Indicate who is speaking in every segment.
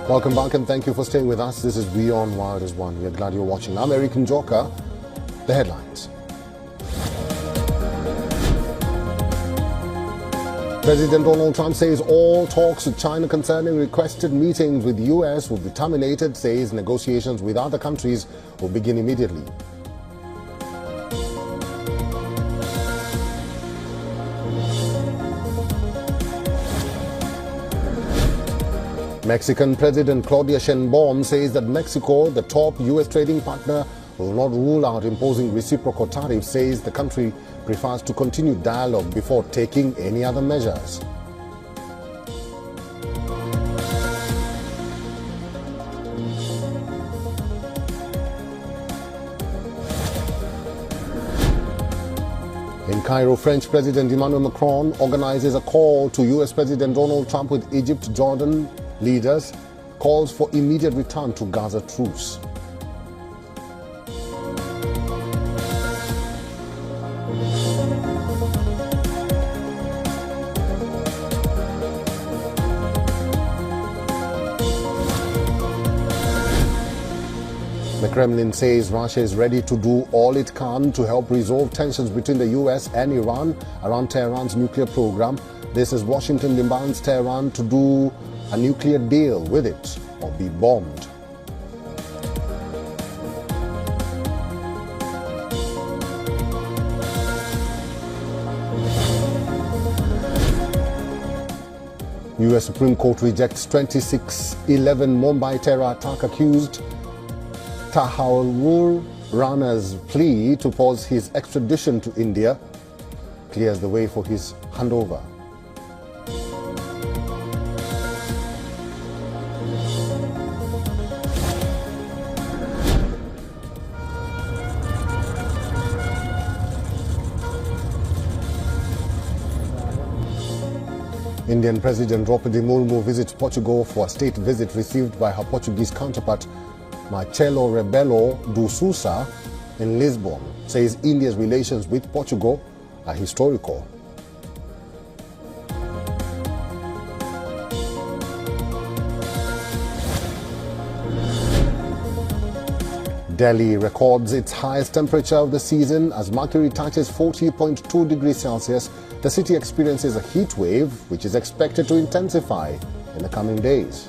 Speaker 1: Welcome back and thank you for staying with us. This is Beyond Wild as One. We're glad you're watching. I'm Eric Njoka. The headlines. President Donald Trump says all talks with China concerning requested meetings with the U.S. will be terminated, says negotiations with other countries will begin immediately. Mexican President Claudia Sheinbaum says that Mexico, the top U.S. trading partner, will not rule out imposing reciprocal tariffs, says the country prefers to continue dialogue before taking any other measures. In Cairo, French President Emmanuel Macron organizes a call to U.S. President Donald Trump with Egypt, Jordan leaders, calls for immediate return to Gaza truce. The Kremlin says Russia is ready to do all it can to help resolve tensions between the US and Iran around Tehran's nuclear program. This as Washington demands Tehran to do a nuclear deal with it or be bombed. US Supreme Court rejects 26/11 Mumbai terror attack accused Tahawwur Rana's plea to pause his extradition to India, clears the way for his handover. Indian President Draupadi Murmu visits Portugal for a state visit received by her Portuguese counterpart Marcelo Rebelo de Sousa in Lisbon, says India's relations with Portugal are historical. Delhi records its highest temperature of the season as mercury touches 40.2 degrees Celsius. The city experiences a heat wave which is expected to intensify in the coming days.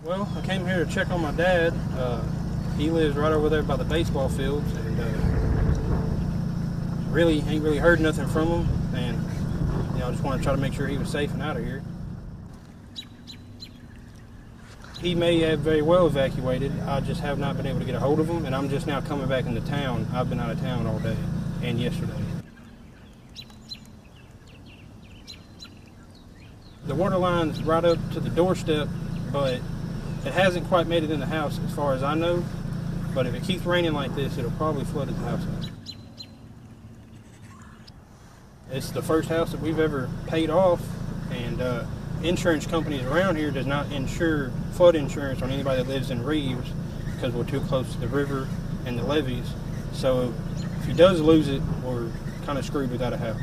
Speaker 2: Well, I came here to check on my dad. He lives right over there by the baseball fields, and really ain't really heard nothing from him. And I just want to try to make sure he was safe and out of here. He may have very well evacuated. I just have not been able to get a hold of him, and I'm just now coming back into town. I've been out of town all day and yesterday. The water line's right up to the doorstep, but it hasn't quite made it in the house as far as I know, but if it keeps raining like this, it'll probably flood the house out. It's the first house that we've ever paid off, and insurance companies around here does not insure flood insurance on anybody that lives in Reeves because we're too close to the river and the levees. So if he does lose it, we're kind of screwed without a house.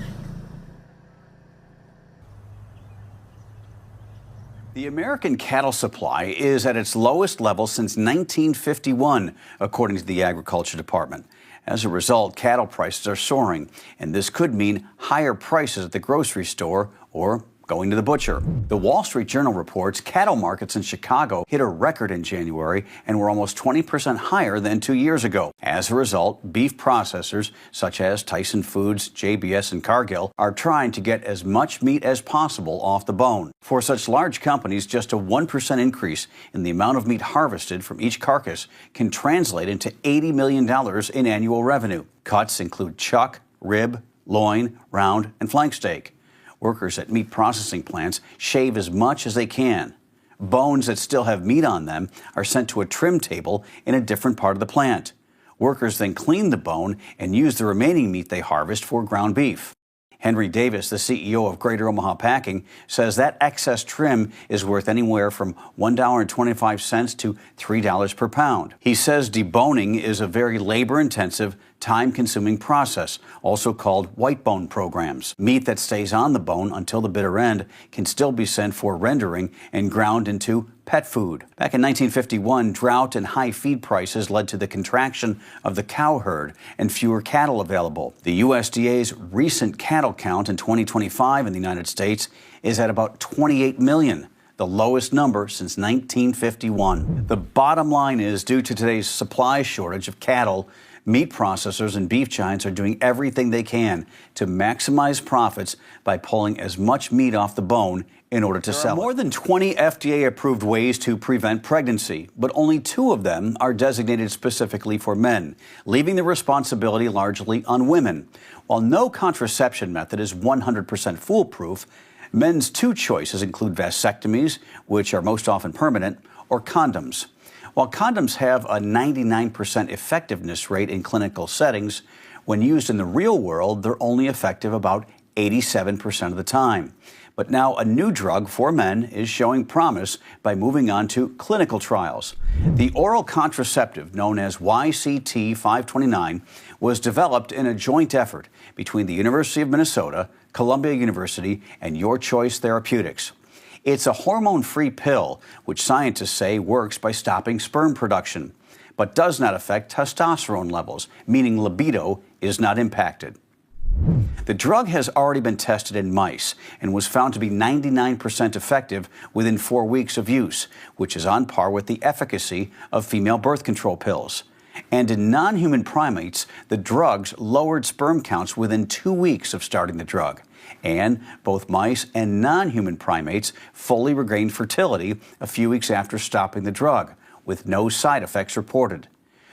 Speaker 3: The American cattle supply is at its lowest level since 1951, according to the Agriculture Department. As a result, cattle prices are soaring, and this could mean higher prices at the grocery store or going to the butcher. The Wall Street Journal reports cattle markets in Chicago hit a record in January and were almost 20% higher than 2 years ago. As a result, beef processors such as Tyson Foods, JBS, and Cargill are trying to get as much meat as possible off the bone. For such large companies, just a 1% increase in the amount of meat harvested from each carcass can translate into $80 million in annual revenue. Cuts include chuck, rib, loin, round, and flank steak. Workers at meat processing plants shave as much as they can. Bones that still have meat on them are sent to a trim table in a different part of the plant. Workers then clean the bone and use the remaining meat they harvest for ground beef. Henry Davis, the CEO of Greater Omaha Packing, says that excess trim is worth anywhere from $1.25 to $3 per pound. He says deboning is a very labor-intensive, time-consuming process, also called white bone programs. Meat that stays on the bone until the bitter end can still be sent for rendering and ground into pet food. Back in 1951, drought and high feed prices led to the contraction of the cow herd and fewer cattle available. The USDA's recent cattle count in 2025 in the United States is at about 28 million. The lowest number since 1951. The bottom line is, due to today's supply shortage of cattle, meat processors and beef giants are doing everything they can to maximize profits by pulling as much meat off the bone in order to sell it. There are more than 20 FDA-approved ways to prevent pregnancy, but only 2 of them are designated specifically for men, leaving the responsibility largely on women. While no contraception method is 100% foolproof, men's 2 choices include vasectomies, which are most often permanent, or condoms. While condoms have a 99% effectiveness rate in clinical settings, when used in the real world, they're only effective about 87% of the time. But now a new drug for men is showing promise by moving on to clinical trials. The oral contraceptive known as YCT-529 was developed in a joint effort between the University of Minnesota, Columbia University, and Your Choice Therapeutics. It's a hormone-free pill, which scientists say works by stopping sperm production, but does not affect testosterone levels, meaning libido is not impacted. The drug has already been tested in mice and was found to be 99% effective within 4 weeks of use, which is on par with the efficacy of female birth control pills. And in non-human primates, the drugs lowered sperm counts within 2 weeks of starting the drug. And both mice and non-human primates fully regained fertility a few weeks after stopping the drug, with no side effects reported.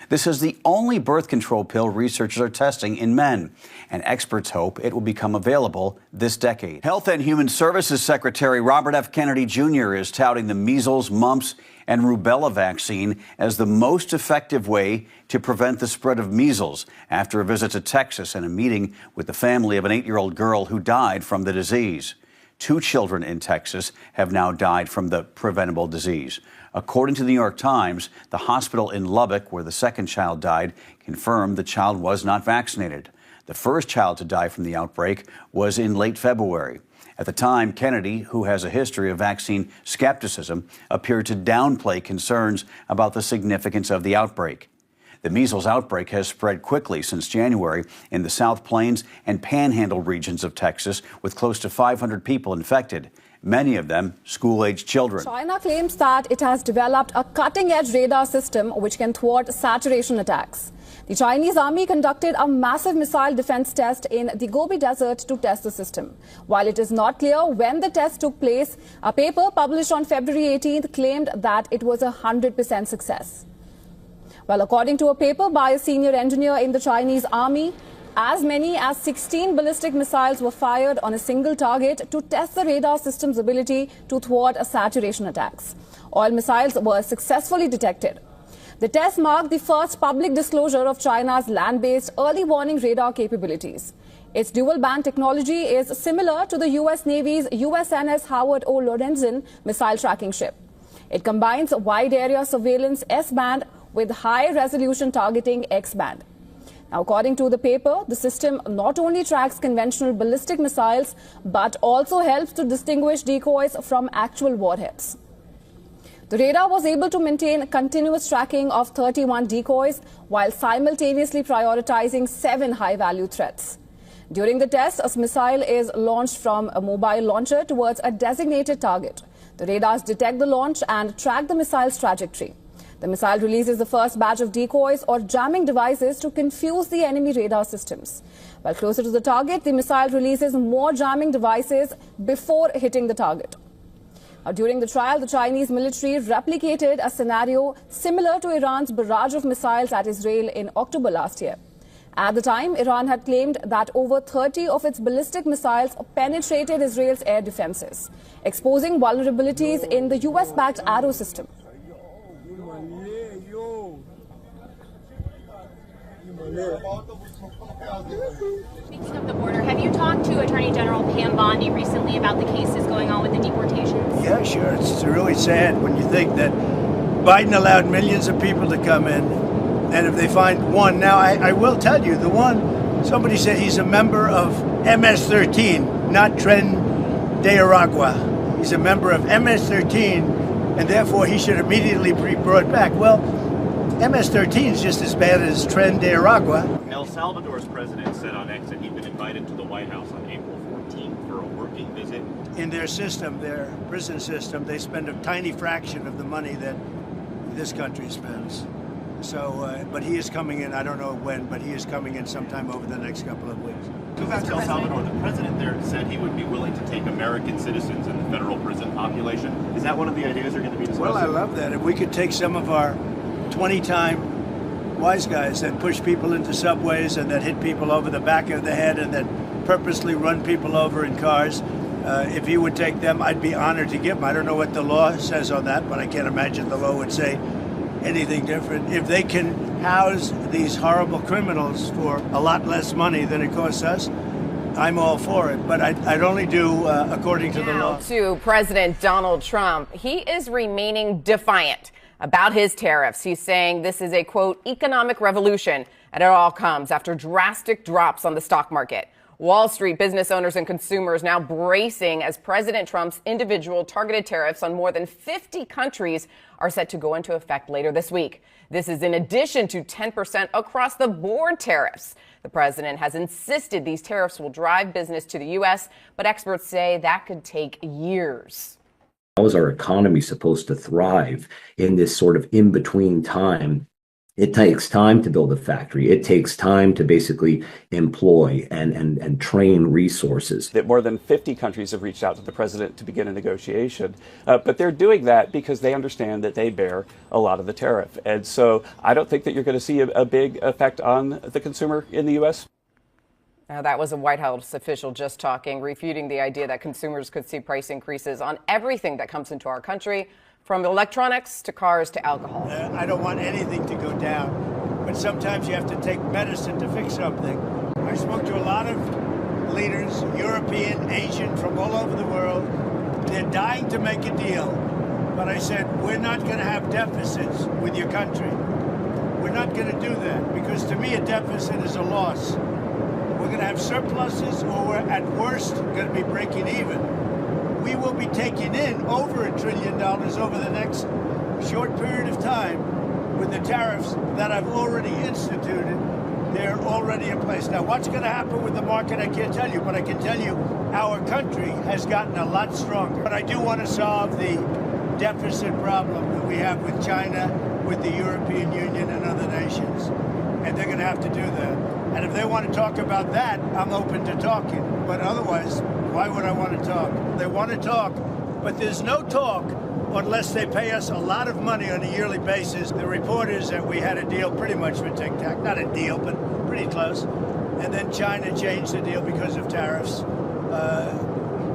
Speaker 3: This is the only birth control pill researchers are testing in men, and experts hope it will become available this decade. Health and Human Services Secretary Robert F. Kennedy Jr. is touting the measles, mumps, and rubella vaccine as the most effective way to prevent the spread of measles after a visit to Texas and a meeting with the family of an 8-year-old girl who died from the disease. 2 children in Texas have now died from the preventable disease. According to the New York Times, the hospital in Lubbock, where the second child died, confirmed the child was not vaccinated. The first child to die from the outbreak was in late February. At the time, Kennedy, who has a history of vaccine skepticism, appeared to downplay concerns about the significance of the outbreak. The measles outbreak has spread quickly since January in the South Plains and Panhandle regions of Texas, with close to 500 people infected, many of them school-aged children.
Speaker 4: China claims that it has developed a cutting-edge radar system which can thwart saturation attacks. The Chinese army conducted a massive missile defense test in the Gobi Desert to test the system. While it is not clear when the test took place, a paper published on February 18th claimed that it was a 100% success. Well, according to a paper by a senior engineer in the Chinese army, as many as 16 ballistic missiles were fired on a single target to test the radar system's ability to thwart saturation attacks. All missiles were successfully detected. The test marked the first public disclosure of China's land-based early warning radar capabilities. Its dual-band technology is similar to the U.S. Navy's USNS Howard O. Lorenzen missile tracking ship. It combines wide-area surveillance S-band with high-resolution targeting X-band. Now, according to the paper, the system not only tracks conventional ballistic missiles, but also helps to distinguish decoys from actual warheads. The radar was able to maintain continuous tracking of 31 decoys while simultaneously prioritizing 7 high-value threats. During the test, a missile is launched from a mobile launcher towards a designated target. The radars detect the launch and track the missile's trajectory. The missile releases the first batch of decoys or jamming devices to confuse the enemy radar systems. While closer to the target, the missile releases more jamming devices before hitting the target. During the trial, the Chinese military replicated a scenario similar to Iran's barrage of missiles at Israel in October last year. At the time, Iran had claimed that over 30 of its ballistic missiles penetrated Israel's air defenses, exposing vulnerabilities in the US-backed Arrow system.
Speaker 5: Speaking of the border, have you talked to Attorney General Pam Bondi recently about the cases going on with the deportations?
Speaker 6: Yeah, sure. It's really sad when you think that Biden allowed millions of people to come in, and if they find one, now I will tell you, the one, somebody said he's a member of MS-13, not Tren de Aragua. He's a member of MS-13, and therefore he should immediately be brought back. Well, MS-13 is just as bad as Tren de Aragua.
Speaker 7: El Salvador's president said on X that he'd been invited to the White House on April 14th for a working visit.
Speaker 6: In their system, their prison system, they spend a tiny fraction of the money that this country spends. So, but he is coming in, I don't know when, but he is coming in sometime over the next couple of weeks.
Speaker 7: So that's El Salvador. The president there said he would be willing to take American citizens in the federal prison population. Is that one of the ideas they're going to be discussing?
Speaker 6: Well, I love that. If we could take some of our 20-time wise guys that push people into subways and that hit people over the back of the head and that purposely run people over in cars, if he would take them, I'd be honored to give them. I don't know what the law says on that, but I can't imagine the law would say anything different. If they can house these horrible criminals for a lot less money than it costs us, I'm all for it. But I'd only do according to the law.
Speaker 8: To President Donald Trump, he is remaining defiant about his tariffs. He's saying this is a, quote, economic revolution, and it all comes after drastic drops on the stock market. Wall Street business owners and consumers now bracing as President Trump's individual targeted tariffs on more than 50 countries are set to go into effect later this week. This is in addition to 10% across the board tariffs. The president has insisted these tariffs will drive business to the U.S., but experts say that could take years.
Speaker 9: How is our economy supposed to thrive in this sort of in-between time? It takes time to build a factory. It takes time to basically employ and train resources.
Speaker 10: That more than 50 countries have reached out to the president to begin a negotiation. But they're doing that because they understand that they bear a lot of the tariff. And so I don't think that you're going to see a big effect on the consumer in the U.S.
Speaker 8: Now, that was a White House official just talking, refuting the idea that consumers could see price increases on everything that comes into our country, from electronics to cars to alcohol.
Speaker 6: I don't want anything to go down, but sometimes you have to take medicine to fix something. I spoke to a lot of leaders, European, Asian, from all over the world. They're dying to make a deal, but I said, we're not going to have deficits with your country. We're not going to do that, because to me a deficit is a loss. We're going to have surpluses, or we're at worst going to be breaking even. We will be taking in over $1 trillion over the next short period of time with the tariffs that I've already instituted. They're already in place. Now, what's going to happen with the market, I can't tell you, but I can tell you our country has gotten a lot stronger. But I do want to solve the deficit problem that we have with China, with the European Union and other nations. And they're going to have to do that. And if they want to talk about that, I'm open to talking. But otherwise, why would I want to talk? They want to talk, but there's no talk unless they pay us a lot of money on a yearly basis. The report is that we had a deal pretty much with Tic-Tac. Not a deal, but pretty close. And then China changed the deal because of tariffs.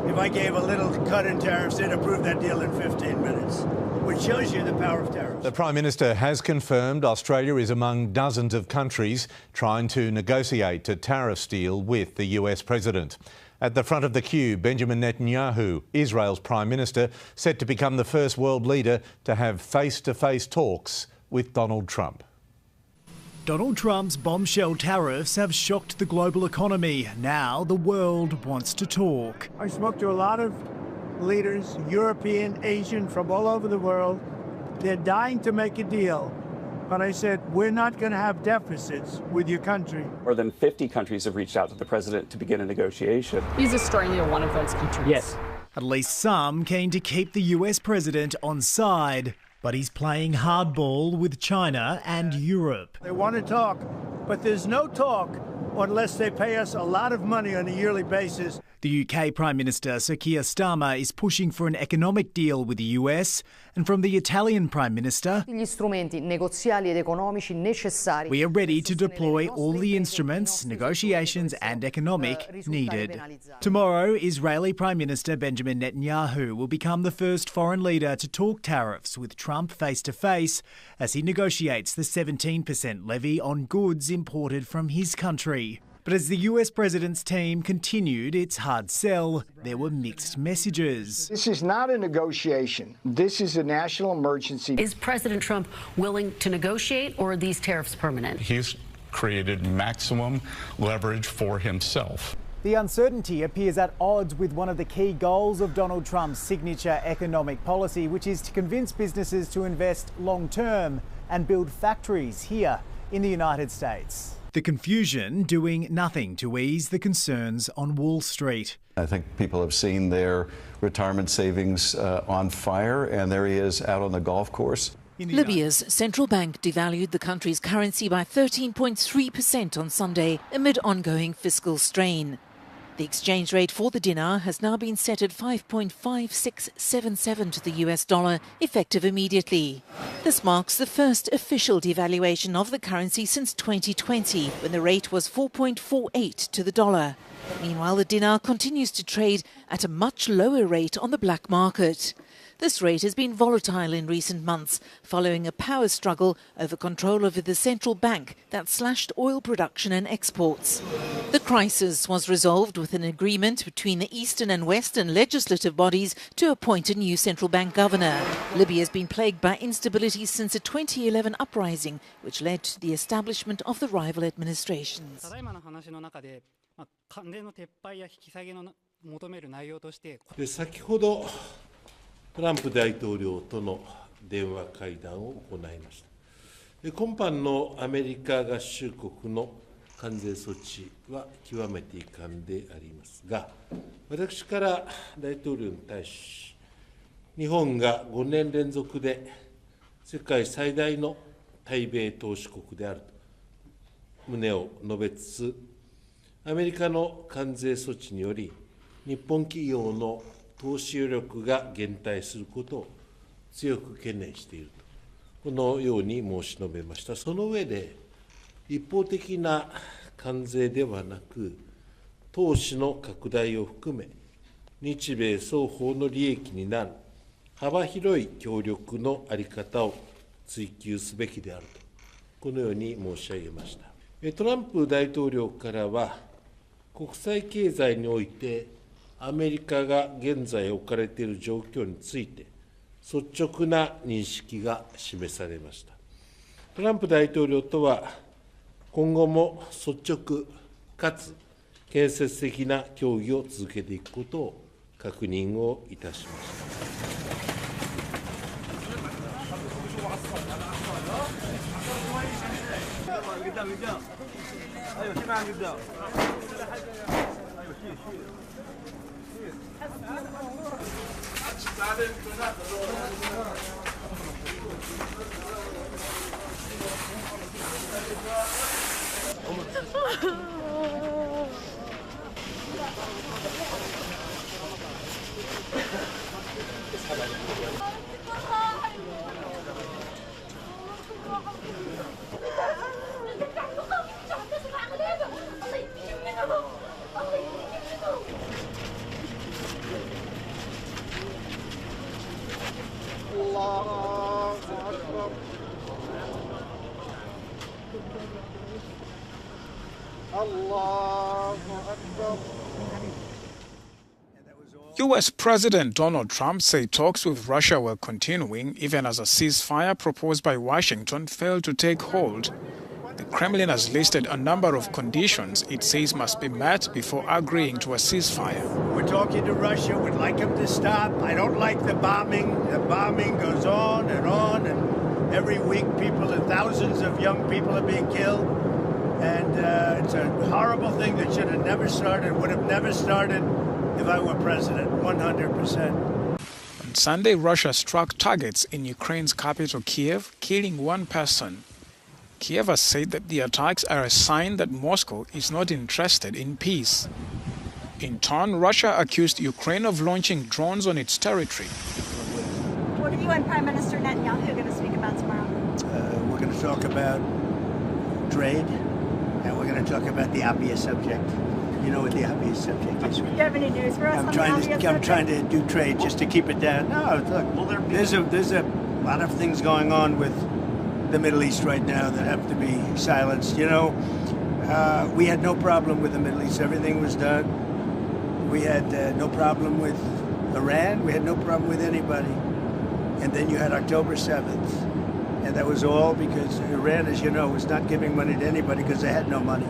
Speaker 6: If I gave a little cut in tariffs, they'd approve that deal in 15 minutes, which shows you the power of tariffs.
Speaker 11: The Prime Minister has confirmed Australia is among dozens of countries trying to negotiate a tariffs deal with the US President. At the front of the queue, Benjamin Netanyahu, Israel's Prime Minister, set to become the first world leader to have face-to-face talks with Donald Trump.
Speaker 12: Donald Trump's bombshell tariffs have shocked the global economy. Now the world wants to talk.
Speaker 6: I spoke to a lot of leaders, European, Asian, from all over the world. They're dying to make a deal, But I said, we're not going to have deficits with your country.
Speaker 10: More than 50 countries have reached out to the president to begin a negotiation.
Speaker 13: Is Australia one of those countries?
Speaker 10: Yes.
Speaker 12: At least some keen to keep the US president on side, but he's playing hardball with China and Europe.
Speaker 6: They want to talk, but there's no talk unless they pay us a lot of money on a yearly basis.
Speaker 12: The UK Prime Minister Sir Keir Starmer is pushing for an economic deal with the US, and from the Italian Prime Minister,
Speaker 14: gli strumenti negoziali ed economici necessari.
Speaker 12: We are ready to deploy all the instruments, negotiations and economic needed. Tomorrow, Israeli Prime Minister Benjamin Netanyahu will become the first foreign leader to talk tariffs with Trump face-to-face as he negotiates the 17% levy on goods imported from his country. But as the US president's team continued its hard sell, there were mixed messages.
Speaker 15: This is not a negotiation. This is a national emergency.
Speaker 16: Is President Trump willing to negotiate, or are these tariffs permanent?
Speaker 17: He's created maximum leverage for himself.
Speaker 12: The uncertainty appears at odds with one of the key goals of Donald Trump's signature economic policy, which is to convince businesses to invest long-term and build factories here in the United States. The confusion doing nothing to ease the concerns on Wall Street.
Speaker 18: I think people have seen their retirement savings on fire, and there he is out on the golf course.
Speaker 19: Libya's central bank devalued the country's currency by 13.3% on Sunday amid ongoing fiscal strain. The exchange rate for the dinar has now been set at 5.5677 to the US dollar, effective immediately. This marks the first official devaluation of the currency since 2020, when the rate was 4.48 to the dollar. Meanwhile, the dinar continues to trade at a much lower rate on the black market. This rate has been volatile in recent months, following a power struggle over control over the central bank that slashed oil production and exports. The crisis was resolved with an agreement between the eastern and western legislative bodies to appoint a new central bank governor. Libya has been plagued by instability since a 2011 uprising, which led to the establishment of the rival administrations.
Speaker 20: トランプ大統領との電話会談を行いました。今般のアメリカ合衆国の関税措置は極めて遺憾でありますが、私から大統領に対し、日本が5年連続で世界最大の対米投資国であると旨を述べつつ、アメリカの関税措置により、日本企業の投資余力が減退することを強く懸念していると、このように申し述べました。その上で、一方的な関税ではなく、投資の拡大を含め、日米双方の利益になる幅広い協力の在り方を追求すべきであると、このように申し上げました。トランプ大統領からは、国際経済において、アメリカが現在置かれている状況について、率直な認識が示されました。トランプ大統領とは、今後も率直かつ建設的な協議を続けていくことを確認をいたしました
Speaker 21: US President Donald Trump said talks with Russia were continuing even as a ceasefire proposed by Washington failed to take hold. The Kremlin has listed a number of conditions it says must be met before agreeing to a ceasefire.
Speaker 6: We're talking to Russia. We'd like them to stop. I don't like the bombing. The bombing goes on, and Every week, thousands of young people are being killed. And it's a horrible thing that should have never started, would have never started if I were president, 100%.
Speaker 21: On Sunday, Russia struck targets in Ukraine's capital, Kiev, killing one person. Kiev has said that the attacks are a sign that Moscow is not interested in peace. In turn, Russia accused Ukraine of launching drones on its territory.
Speaker 1: What are you and Prime Minister Netanyahu going to speak about tomorrow?
Speaker 6: We're going to talk about trade, and we're going to talk about the obvious subject. You know what the obvious subject is.
Speaker 1: Do you have any news for us on the obvious subject?
Speaker 6: I'm trying to do trade just to keep it down. No, look, there's a lot of things going on with the Middle East right now that have to be silenced. You know, we had no problem with the Middle East. Everything was done. We had no problem with Iran. We had no problem with anybody. And then you had October 7th. And that was all because Iran, as you know, was not giving money to anybody because they had no money.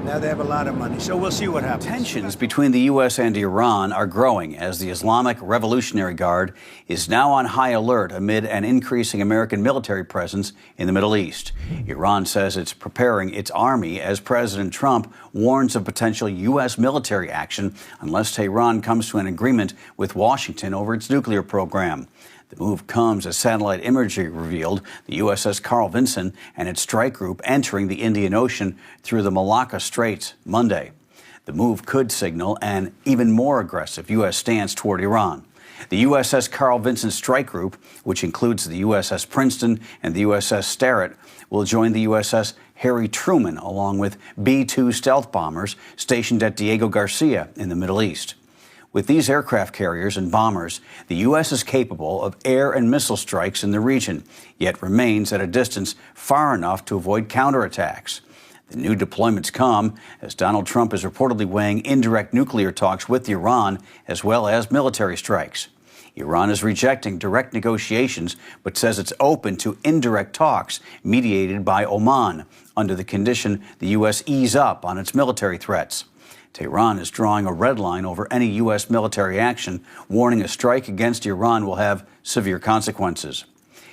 Speaker 6: Now they have a lot of money. So we'll see what happens.
Speaker 3: Tensions between the U.S. and Iran are growing as the Islamic Revolutionary Guard is now on high alert amid an increasing American military presence in the Middle East. Iran says it's preparing its army as President Trump warns of potential U.S. military action unless Tehran comes to an agreement with Washington over its nuclear program. The move comes as satellite imagery revealed the USS Carl Vinson and its strike group entering the Indian Ocean through the Malacca Straits Monday. The move could signal an even more aggressive U.S. stance toward Iran. The USS Carl Vinson strike group, which includes the USS Princeton and the USS Sterett, will join the USS Harry Truman along with B-2 stealth bombers stationed at Diego Garcia in the Middle East. With these aircraft carriers and bombers, the U.S. is capable of air and missile strikes in the region, yet remains at a distance far enough to avoid counterattacks. The new deployments come as Donald Trump is reportedly weighing indirect nuclear talks with Iran as well as military strikes. Iran is rejecting direct negotiations but says it's open to indirect talks mediated by Oman under the condition the U.S. ease up on its military threats. Tehran is drawing a red line over any U.S. military action, warning a strike against Iran will have severe consequences.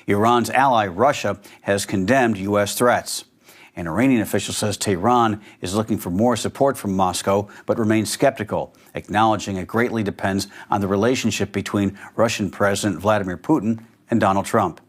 Speaker 3: Iran's ally, Russia, has condemned U.S. threats. An Iranian official says Tehran is looking for more support from Moscow, but remains skeptical, acknowledging it greatly depends on the relationship between Russian President Vladimir Putin and Donald Trump.